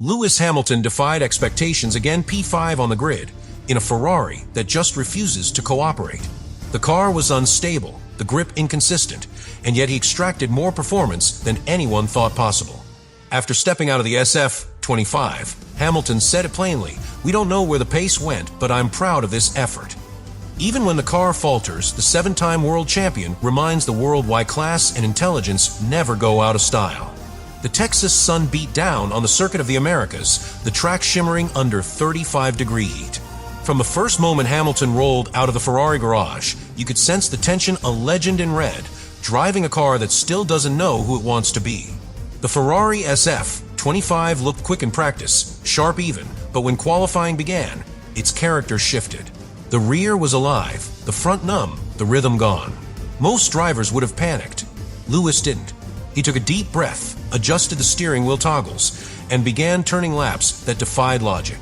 Lewis Hamilton defied expectations again, P5 on the grid, in a Ferrari that just refuses to cooperate. The car was unstable, the grip inconsistent, and yet he extracted more performance than anyone thought possible. After stepping out of the SF-25, Hamilton said it plainly, "We don't know where the pace went, but I'm proud of this effort." Even when the car falters, the 7-time world champion reminds the world why class and intelligence never go out of style. The Texas sun beat down on the circuit of the Americas, the track shimmering under 35-degree heat. From the first moment Hamilton rolled out of the Ferrari garage, you could sense the tension, a legend in red, driving a car that still doesn't know who it wants to be. The Ferrari SF-25 looked quick in practice, sharp even, but when qualifying began, its character shifted. The rear was alive, the front numb, the rhythm gone. Most drivers would have panicked. Lewis didn't. He took a deep breath, adjusted the steering wheel toggles, and began turning laps that defied logic.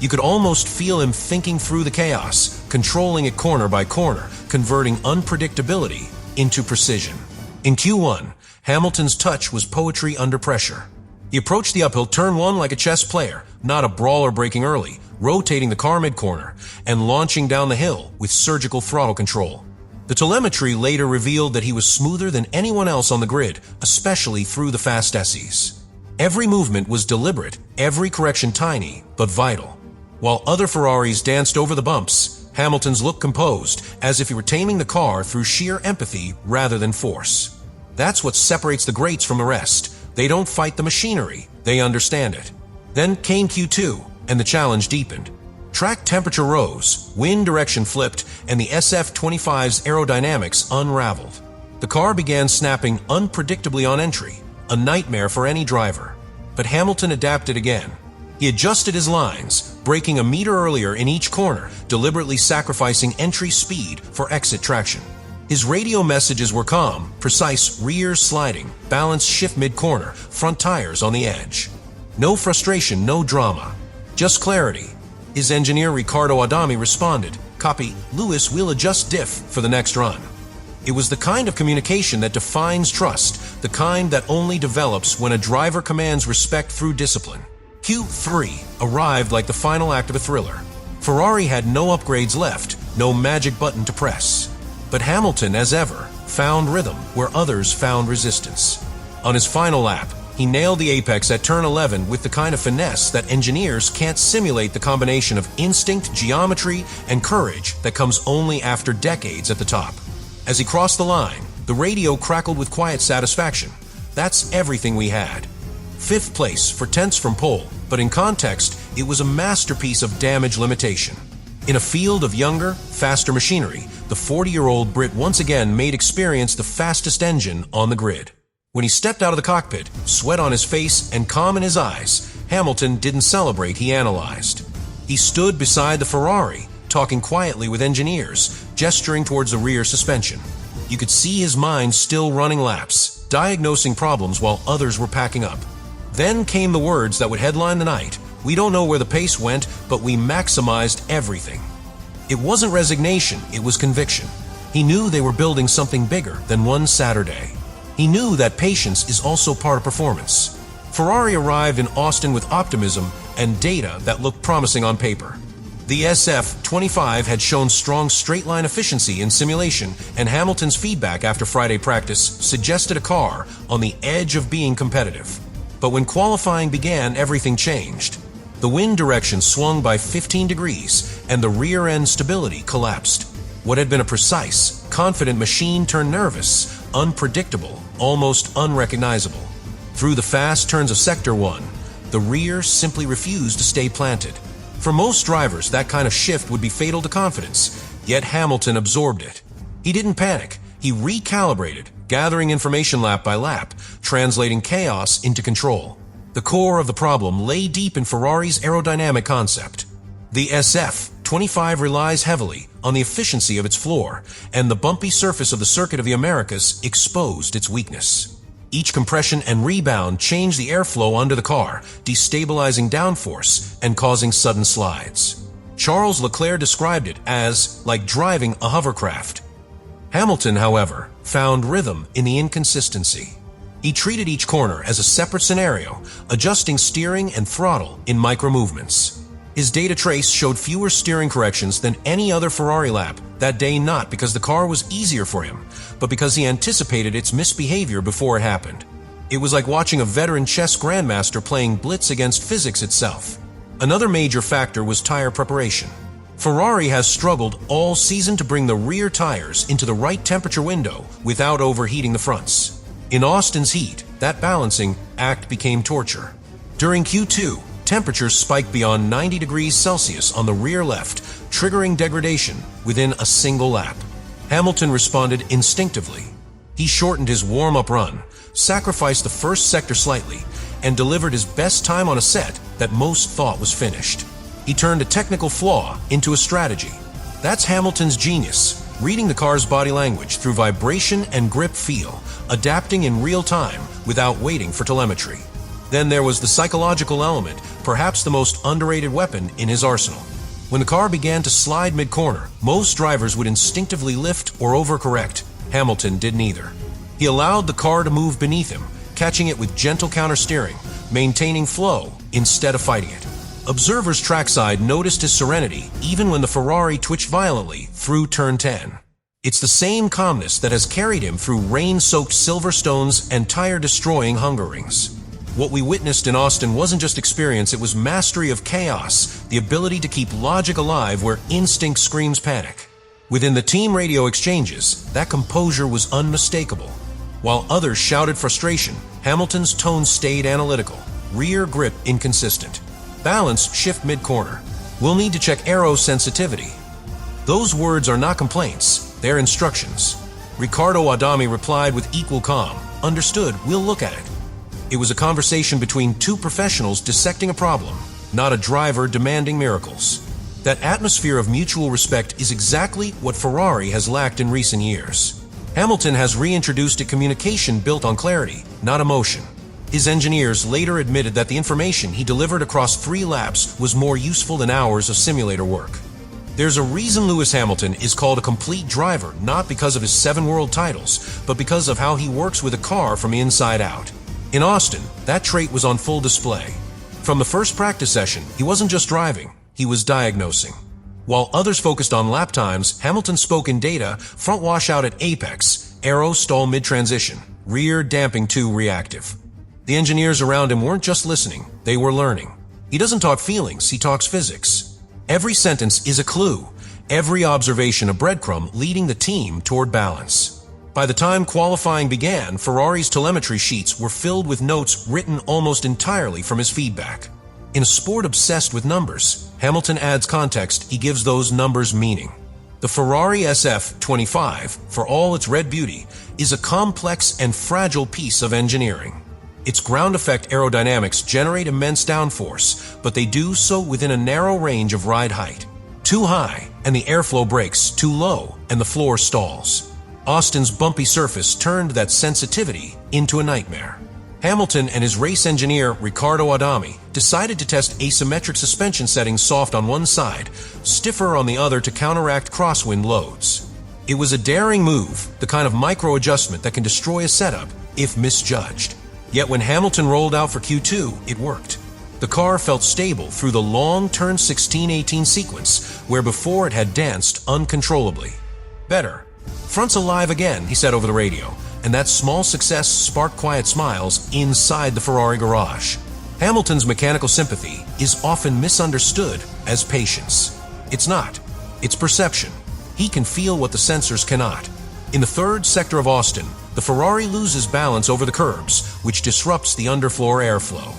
You could almost feel him thinking through the chaos, controlling it corner by corner, converting unpredictability into precision. In Q1, Hamilton's touch was poetry under pressure. He approached the uphill turn 1 like a chess player, not a brawler breaking early, rotating the car mid-corner, and launching down the hill with surgical throttle control. The telemetry later revealed that he was smoother than anyone else on the grid, especially through the fast S's. Every movement was deliberate, every correction tiny, but vital. While other Ferraris danced over the bumps, Hamilton's looked composed, as if he were taming the car through sheer empathy rather than force. That's what separates the greats from the rest. They don't fight the machinery, they understand it. Then came Q2, and the challenge deepened. Track temperature rose, wind direction flipped, and the SF-25's aerodynamics unraveled. The car began snapping unpredictably on entry, a nightmare for any driver. But Hamilton adapted again. He adjusted his lines, braking a meter earlier in each corner, deliberately sacrificing entry speed for exit traction. His radio messages were calm, precise rear sliding, balanced shift mid-corner, front tires on the edge. No frustration, no drama, just clarity. His engineer Riccardo Adami responded, "Copy, Lewis, we'll adjust diff for the next run." It was the kind of communication that defines trust, the kind that only develops when a driver commands respect through discipline. Q3 arrived like the final act of a thriller. Ferrari had no upgrades left, no magic button to press. But Hamilton, as ever, found rhythm where others found resistance. On his final lap, he nailed the apex at turn 11 with the kind of finesse that engineers can't simulate, the combination of instinct, geometry, and courage that comes only after decades at the top. As he crossed the line, the radio crackled with quiet satisfaction. That's everything we had. 5th place for tenths from pole, but in context, it was a masterpiece of damage limitation. In a field of younger, faster machinery, the 40-year-old Brit once again made experience the fastest engine on the grid. When he stepped out of the cockpit, sweat on his face and calm in his eyes, Hamilton didn't celebrate, he analyzed. He stood beside the Ferrari, talking quietly with engineers, gesturing towards the rear suspension. You could see his mind still running laps, diagnosing problems while others were packing up. Then came the words that would headline the night. "We don't know where the pace went, but we maximized everything." It wasn't resignation, it was conviction. He knew they were building something bigger than one Saturday. He knew that patience is also part of performance. Ferrari arrived in Austin with optimism and data that looked promising on paper. The SF-25 had shown strong straight-line efficiency in simulation, and Hamilton's feedback after Friday practice suggested a car on the edge of being competitive. But when qualifying began, everything changed. The wind direction swung by 15 degrees, and the rear-end stability collapsed. What had been a precise, confident machine turned nervous, unpredictable, almost unrecognizable. Through the fast turns of Sector 1, the rear simply refused to stay planted. For most drivers, that kind of shift would be fatal to confidence, yet Hamilton absorbed it. He didn't panic. He recalibrated, gathering information lap by lap, translating chaos into control. The core of the problem lay deep in Ferrari's aerodynamic concept. The SF-25 relies heavily on the efficiency of its floor, and the bumpy surface of the Circuit of the Americas exposed its weakness. Each compression and rebound changed the airflow under the car, destabilizing downforce and causing sudden slides. Charles Leclerc described it as like driving a hovercraft. Hamilton, however, found rhythm in the inconsistency. He treated each corner as a separate scenario, adjusting steering and throttle in micro-movements. His data trace showed fewer steering corrections than any other Ferrari lap that day, not because the car was easier for him, but because he anticipated its misbehavior before it happened. It was like watching a veteran chess grandmaster playing blitz against physics itself. Another major factor was tire preparation. Ferrari has struggled all season to bring the rear tires into the right temperature window without overheating the fronts. In Austin's heat, that balancing act became torture. During Q2, temperatures spiked beyond 90 degrees Celsius on the rear left, triggering degradation within a single lap. Hamilton responded instinctively. He shortened his warm-up run, sacrificed the first sector slightly, and delivered his best time on a set that most thought was finished. He turned a technical flaw into a strategy. That's Hamilton's genius, reading the car's body language through vibration and grip feel, adapting in real time without waiting for telemetry. Then there was the psychological element, perhaps the most underrated weapon in his arsenal. When the car began to slide mid-corner, most drivers would instinctively lift or overcorrect. Hamilton did neither. He allowed the car to move beneath him, catching it with gentle countersteering, maintaining flow instead of fighting it. Observers trackside noticed his serenity even when the Ferrari twitched violently through turn 10. It's the same calmness that has carried him through rain-soaked Silverstones and tire-destroying Hungerings. What we witnessed in Austin wasn't just experience, it was mastery of chaos, the ability to keep logic alive where instinct screams panic. Within the team radio exchanges, that composure was unmistakable. While others shouted frustration, Hamilton's tone stayed analytical, rear grip inconsistent. Balance shift mid-corner. We'll need to check aero sensitivity. Those words are not complaints, they're instructions. Riccardo Adami replied with equal calm. Understood, we'll look at it. It was a conversation between two professionals dissecting a problem, not a driver demanding miracles. That atmosphere of mutual respect is exactly what Ferrari has lacked in recent years. Hamilton has reintroduced a communication built on clarity, not emotion. His engineers later admitted that the information he delivered across 3 laps was more useful than hours of simulator work. There's a reason Lewis Hamilton is called a complete driver, not because of his 7 world titles, but because of how he works with a car from inside out. In Austin, that trait was on full display. From the first practice session, he wasn't just driving, he was diagnosing. While others focused on lap times, Hamilton spoke in data: front washout at apex, aero stall mid-transition, rear damping too reactive. The engineers around him weren't just listening, they were learning. He doesn't talk feelings, he talks physics. Every sentence is a clue, every observation a breadcrumb leading the team toward balance. By the time qualifying began, Ferrari's telemetry sheets were filled with notes written almost entirely from his feedback. In a sport obsessed with numbers, Hamilton adds context, he gives those numbers meaning. The Ferrari SF25, for all its red beauty, is a complex and fragile piece of engineering. Its ground effect aerodynamics generate immense downforce, but they do so within a narrow range of ride height. Too high, and the airflow breaks; too low, and the floor stalls. Austin's bumpy surface turned that sensitivity into a nightmare. Hamilton and his race engineer, Riccardo Adami, decided to test asymmetric suspension settings, soft on one side, stiffer on the other, to counteract crosswind loads. It was a daring move, the kind of micro-adjustment that can destroy a setup if misjudged. Yet when Hamilton rolled out for Q2, it worked. The car felt stable through the long turn 16-18 sequence, where before it had danced uncontrollably. Better. Front's alive again, he said over the radio, and that small success sparked quiet smiles inside the Ferrari garage. Hamilton's mechanical sympathy is often misunderstood as patience. It's not. It's perception. He can feel what the sensors cannot. In the third sector of Austin, the Ferrari loses balance over the curbs, which disrupts the underfloor airflow.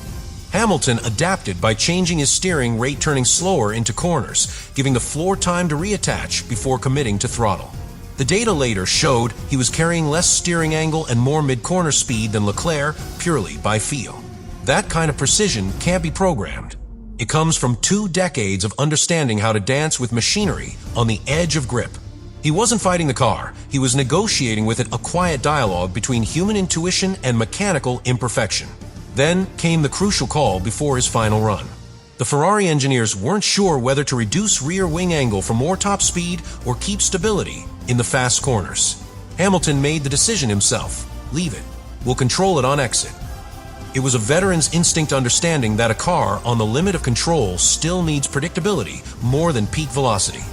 Hamilton adapted by changing his steering rate, turning slower into corners, giving the floor time to reattach before committing to throttle. The data later showed he was carrying less steering angle and more mid-corner speed than Leclerc purely by feel. That kind of precision can't be programmed. It comes from 2 decades of understanding how to dance with machinery on the edge of grip. He wasn't fighting the car, he was negotiating with it, a quiet dialogue between human intuition and mechanical imperfection. Then came the crucial call before his final run. The Ferrari engineers weren't sure whether to reduce rear wing angle for more top speed or keep stability in the fast corners. Hamilton made the decision himself. Leave it. will control it on exit. It was a veteran's instinct understanding that a car on the limit of control still needs predictability more than peak velocity.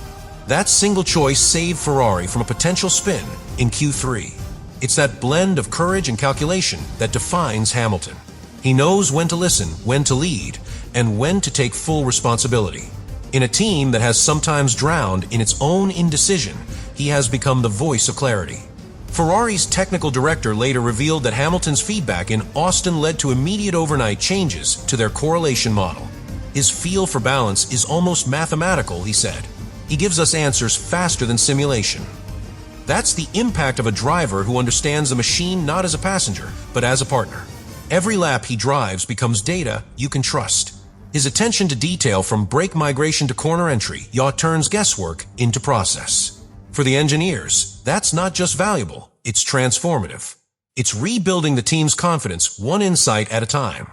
That single choice saved Ferrari from a potential spin in Q3. It's that blend of courage and calculation that defines Hamilton. He knows when to listen, when to lead, and when to take full responsibility. In a team that has sometimes drowned in its own indecision, he has become the voice of clarity. Ferrari's technical director later revealed that Hamilton's feedback in Austin led to immediate overnight changes to their correlation model. His feel for balance is almost mathematical, he said. He gives us answers faster than simulation. That's the impact of a driver who understands the machine not as a passenger, but as a partner. Every lap he drives becomes data you can trust. His attention to detail from brake migration to corner entry turns guesswork into process. For the engineers, that's not just valuable, it's transformative. It's rebuilding the team's confidence one insight at a time.